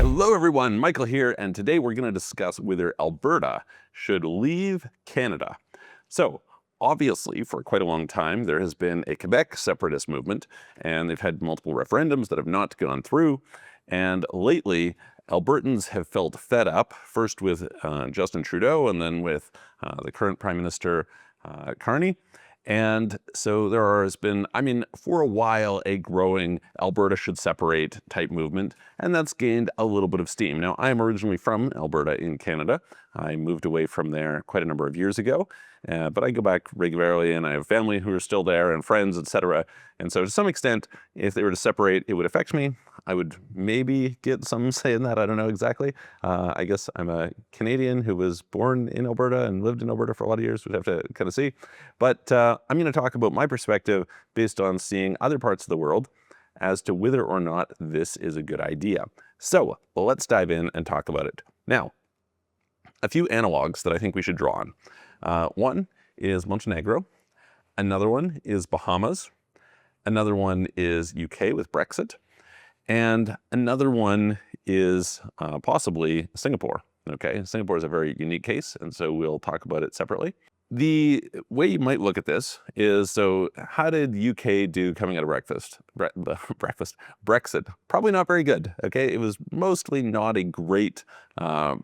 Hello everyone, Michael here, and today we're going to discuss whether Alberta should leave Canada. So, obviously, for quite a long time, there has been a Quebec separatist movement, and they've had multiple referendums that have not gone through. And lately, Albertans have felt fed up, first with Justin Trudeau and then with the current Prime Minister Carney. And so there has been, for a while, a growing Alberta should separate type movement, and that's gained a little bit of steam. Now, I am originally from Alberta in Canada. I moved away from there quite a number of years ago, but I go back regularly, and I have family who are still there, and friends, etc. And so to some extent, if they were to separate, it would affect me. I would maybe get some say in that. I don't know exactly. I guess I'm a Canadian who was born in Alberta and lived in Alberta for a lot of years. We'd have to kind of see. But I'm going to talk about my perspective based on seeing other parts of the world as to whether or not this is a good idea. So let's dive in and talk about it. Now, a few analogs that I think we should draw on. One is Montenegro. Another one is Bahamas. Another one is UK with Brexit. And another one is possibly Singapore. Okay, Singapore is a very unique case, and so we'll talk about it separately. The way you might look at this is, so how did UK do coming out of Brexit? Probably not very good, okay? It was mostly not a great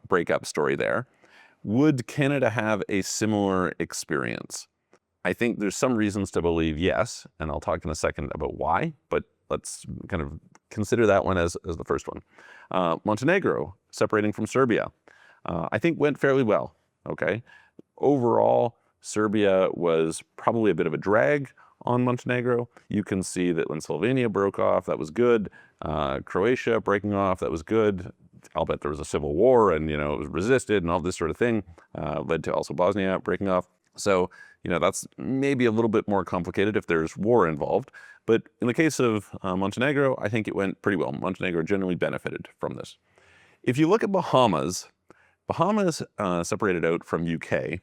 breakup story there. Would Canada have a similar experience? I think there's some reasons to believe yes, and I'll talk in a second about why, but let's kind of consider that one as the first one. Montenegro, separating from Serbia, I think went fairly well, okay? Overall, Serbia was probably a bit of a drag on Montenegro. You can see that when Slovenia broke off, that was good. Croatia breaking off, that was good. I'll bet there was a civil war and, it was resisted and all this sort of thing, led to also Bosnia breaking off. So, that's maybe a little bit more complicated if there's war involved. But in the case of Montenegro, I think it went pretty well. Montenegro generally benefited from this. If you look at Bahamas separated out from UK,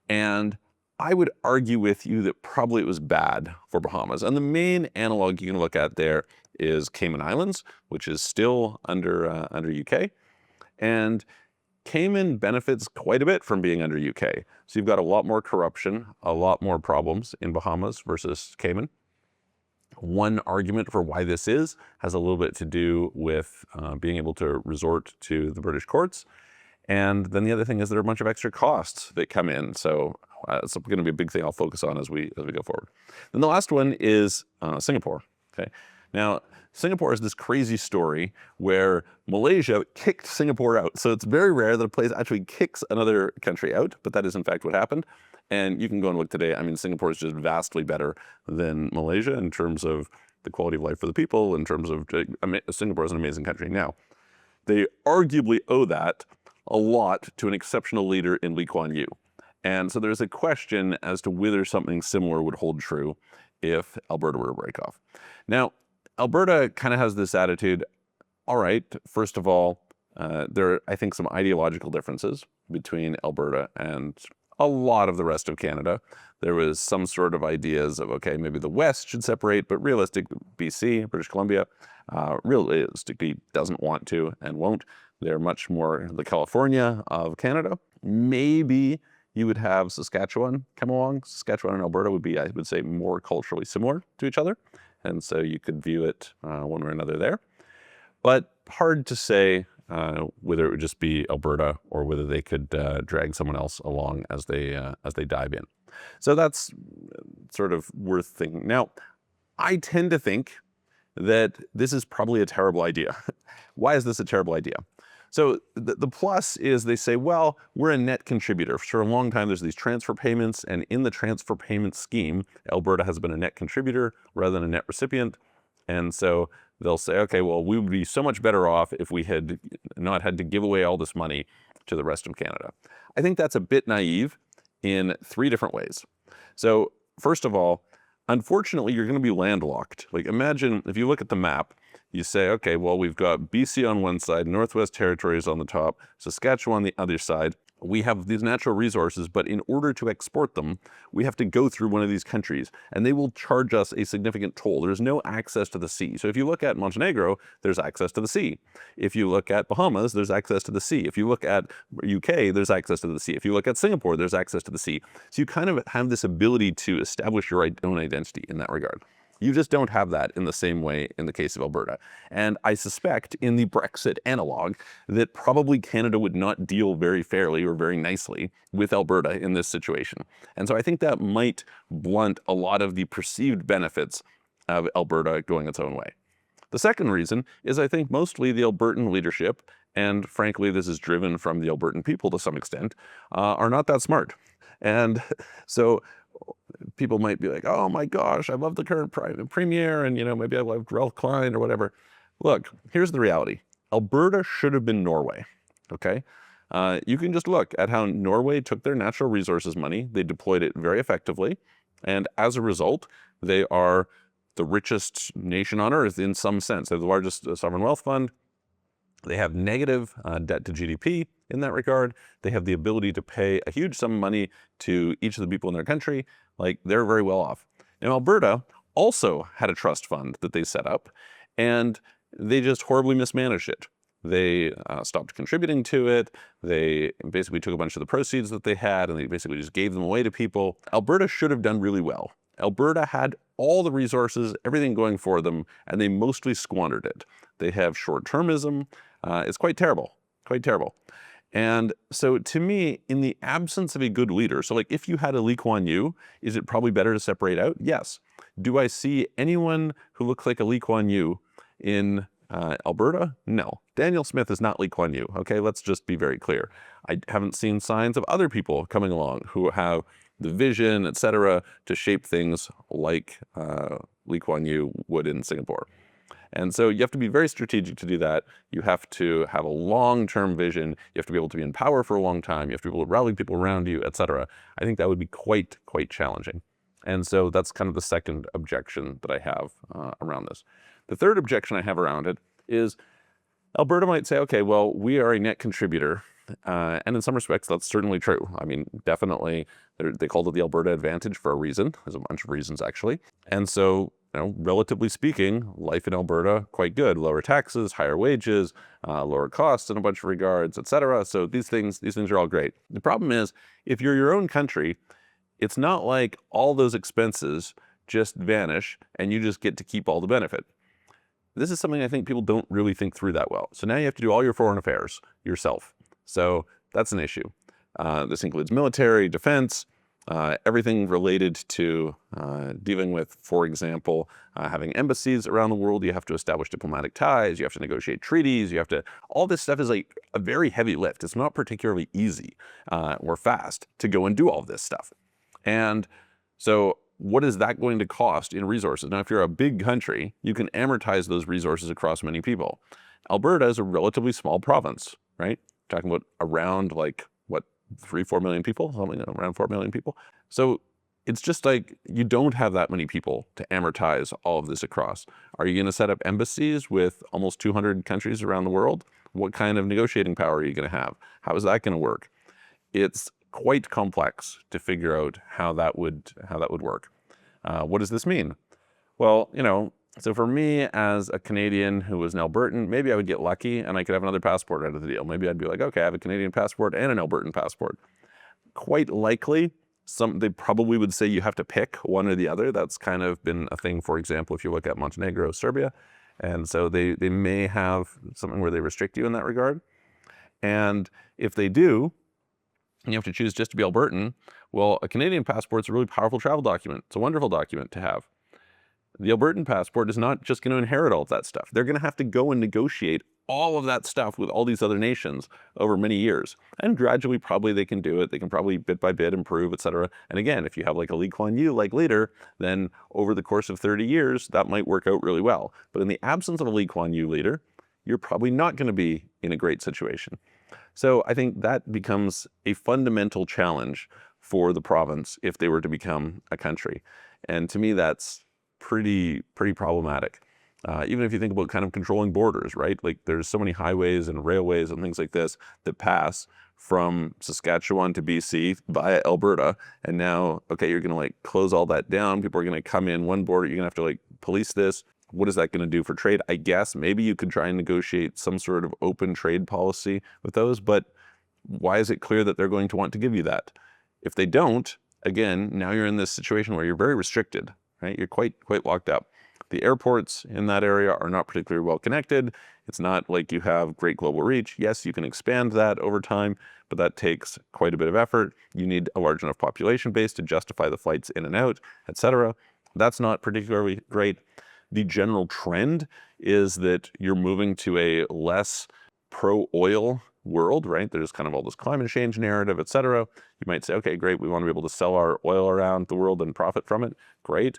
and I would argue with you that probably it was bad for Bahamas. And the main analog you can look at there is Cayman Islands, which is still under UK. And Cayman benefits quite a bit from being under UK. So you've got a lot more corruption, a lot more problems in Bahamas versus Cayman. One argument for why this has a little bit to do with being able to resort to the British courts. And then the other thing is there are a bunch of extra costs that come in. So it's going to be a big thing I'll focus on as we go forward. Then the last one is Singapore. Okay. Now, Singapore is this crazy story where Malaysia kicked Singapore out. So it's very rare that a place actually kicks another country out, but that is in fact what happened. And you can go and look today. Singapore is just vastly better than Malaysia in terms of the quality of life for the people, in terms of Singapore is an amazing country. Now, they arguably owe that a lot to an exceptional leader in Lee Kuan Yew. And so there's a question as to whether something similar would hold true if Alberta were to break off. Now, Alberta kind of has this attitude, all right, first of all, there are, I think, some ideological differences between Alberta and a lot of the rest of Canada. There was some sort of ideas of, okay, maybe the West should separate, but realistically, BC, British Columbia, realistically doesn't want to and won't. They're much more the California of Canada. Maybe you would have Saskatchewan come along. Saskatchewan and Alberta would be, I would say, more culturally similar to each other. And so you could view it one way or another there. But hard to say whether it would just be Alberta or whether they could drag someone else along as they dive in. So that's sort of worth thinking. Now, I tend to think that this is probably a terrible idea. Why is this a terrible idea? So the plus is they say, well, we're a net contributor. For a long time, there's these transfer payments, and in the transfer payment scheme, Alberta has been a net contributor rather than a net recipient. And so they'll say, okay, well, we would be so much better off if we had not had to give away all this money to the rest of Canada. I think that's a bit naive in three different ways. So first of all, unfortunately, you're going to be landlocked. Like, imagine if you look at the map, you say, okay, well, we've got BC on one side, Northwest Territories on the top, Saskatchewan on the other side. we have these natural resources, but in order to export them, we have to go through one of these countries, and they will charge us a significant toll. There's no access to the sea. So if you look at Montenegro, there's access to the sea. If you look at Bahamas, there's access to the sea. If you look at UK, there's access to the sea. If you look at Singapore, there's access to the sea. So you kind of have this ability to establish your own identity in that regard. You just don't have that in the same way in the case of Alberta. And I suspect in the Brexit analog that probably Canada would not deal very fairly or very nicely with Alberta in this situation. And so I think that might blunt a lot of the perceived benefits of Alberta going its own way. The second reason is I think mostly the Albertan leadership, and frankly this is driven from the Albertan people to some extent, are not that smart. And so people might be like, oh my gosh, I love the current premier, and maybe I love Ralph Klein or whatever. Look, here's the reality. Alberta should have been Norway, okay? You can just look at how Norway took their natural resources money, they deployed it very effectively, and as a result, they are the richest nation on earth in some sense. They're the largest sovereign wealth fund. They have negative debt to GDP in that regard. They have the ability to pay a huge sum of money to each of the people in their country. Like, they're very well off. Now, Alberta also had a trust fund that they set up, and they just horribly mismanaged it. They stopped contributing to it. They basically took a bunch of the proceeds that they had, and they basically just gave them away to people. Alberta should have done really well. Alberta had all the resources, everything going for them, and they mostly squandered it. They have short-termism. It's quite terrible, quite terrible. And so to me, in the absence of a good leader, so like if you had a Lee Kuan Yew, is it probably better to separate out? Yes. Do I see anyone who looks like a Lee Kuan Yew in Alberta? No. Daniel Smith is not Lee Kuan Yew, okay? Let's just be very clear. I haven't seen signs of other people coming along who have the vision, etc., to shape things like Lee Kuan Yew would in Singapore. And so you have to be very strategic to do that. You have to have a long-term vision. You have to be able to be in power for a long time. You have to be able to rally people around you, etc. I think that would be quite challenging. And so that's kind of the second objection that I have around this. The third objection I have around it is Alberta might say, okay, well, we are a net contributor. And in some respects, that's certainly true. I mean, definitely, they called it the Alberta advantage for a reason. There's a bunch of reasons, actually. And so, relatively speaking, life in Alberta, quite good. Lower taxes, higher wages, lower costs in a bunch of regards, etc. So these things are all great. The problem is, if you're your own country, it's not like all those expenses just vanish and you just get to keep all the benefit. This is something I think people don't really think through that well. So now you have to do all your foreign affairs yourself. So that's an issue. This includes military, defense, everything related to dealing with, for example, having embassies around the world. You have to establish diplomatic ties. You have to negotiate treaties. All this stuff is like a very heavy lift. It's not particularly easy or fast to go and do all of this stuff. And so what is that going to cost in resources? Now, if you're a big country, you can amortize those resources across many people. Alberta is a relatively small province, right? Talking about around 3-4 million people, something around 4 million people. So it's just like you don't have that many people to amortize all of this across. Are you going to set up embassies with almost 200 countries around the world? What kind of negotiating power are you going to have? How is that going to work? It's quite complex to figure out how that would work. What does this mean? Well, so for me as a Canadian who was an Albertan, maybe I would get lucky and I could have another passport out of the deal. Maybe I'd be like, okay, I have a Canadian passport and an Albertan passport. Quite likely, they probably would say you have to pick one or the other. That's kind of been a thing, for example, if you look at Montenegro, Serbia. And so they may have something where they restrict you in that regard. And if they do, and you have to choose just to be Albertan, well, a Canadian passport is a really powerful travel document. It's a wonderful document to have. The Albertan passport is not just going to inherit all of that stuff. They're going to have to go and negotiate all of that stuff with all these other nations over many years. And gradually, probably they can do it. They can probably bit by bit improve, etc. And again, if you have like a Lee Kuan Yew like leader, then over the course of 30 years, that might work out really well. But in the absence of a Lee Kuan Yew leader, you're probably not going to be in a great situation. So I think that becomes a fundamental challenge for the province if they were to become a country. And to me, that's pretty problematic. Even if you think about kind of controlling borders, right? Like there's so many highways and railways and things like this that pass from Saskatchewan to BC via Alberta. And now, okay, you're going to like close all that down. People are going to come in one border. You're going to have to like police this. What is that going to do for trade? I guess maybe you could try and negotiate some sort of open trade policy with those, but why is it clear that they're going to want to give you that? If they don't, again, now you're in this situation where you're very restricted, right? You're quite locked up. The airports in that area are not particularly well connected. It's not like you have great global reach. Yes, you can expand that over time, but that takes quite a bit of effort. You need a large enough population base to justify the flights in and out, etc. That's not particularly great. The general trend is that you're moving to a less pro-oil world, right? There's kind of all this climate change narrative, etc. You might say, okay, great, we want to be able to sell our oil around the world and profit from it. Great,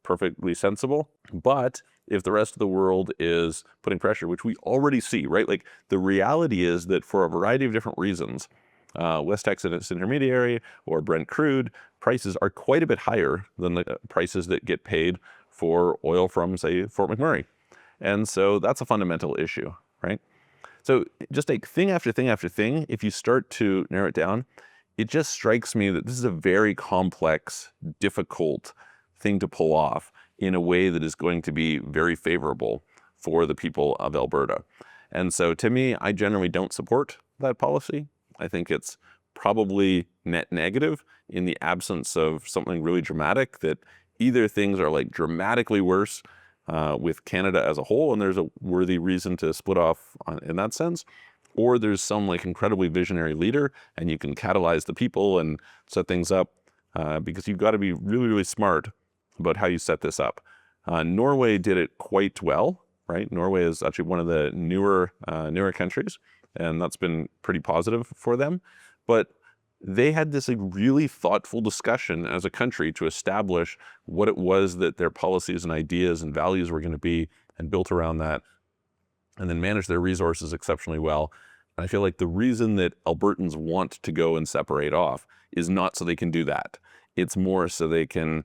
perfectly sensible. But if the rest of the world is putting pressure, which we already see, right? Like the reality is that for a variety of different reasons, West Texas Intermediary or Brent crude prices are quite a bit higher than the prices that get paid for oil from, say, Fort McMurray. And so that's a fundamental issue, right? So just like thing after thing after thing, if you start to narrow it down, it just strikes me that this is a very complex, difficult thing to pull off in a way that is going to be very favorable for the people of Alberta. And so to me, I generally don't support that policy. I think it's probably net negative in the absence of something really dramatic, that either things are like dramatically worse with Canada as a whole, and there's a worthy reason to split off in that sense, or there's some like incredibly visionary leader and you can catalyze the people and set things up because you've got to be really, really smart about how you set this up. Norway did it quite well, right? Norway is actually one of the newer countries, and that's been pretty positive for them. But they had this like really thoughtful discussion as a country to establish what it was that their policies and ideas and values were going to be, and built around that, and then manage their resources exceptionally well. And I feel like the reason that Albertans want to go and separate off is not so they can do that. It's more so they can,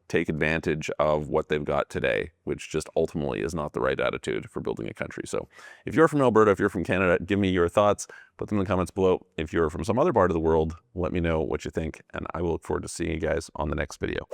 take advantage of what they've got today, which just ultimately is not the right attitude for building a country. So if you're from Alberta, if you're from Canada, give me your thoughts, put them in the comments below. If you're from some other part of the world, let me know what you think, and I will look forward to seeing you guys on the next video.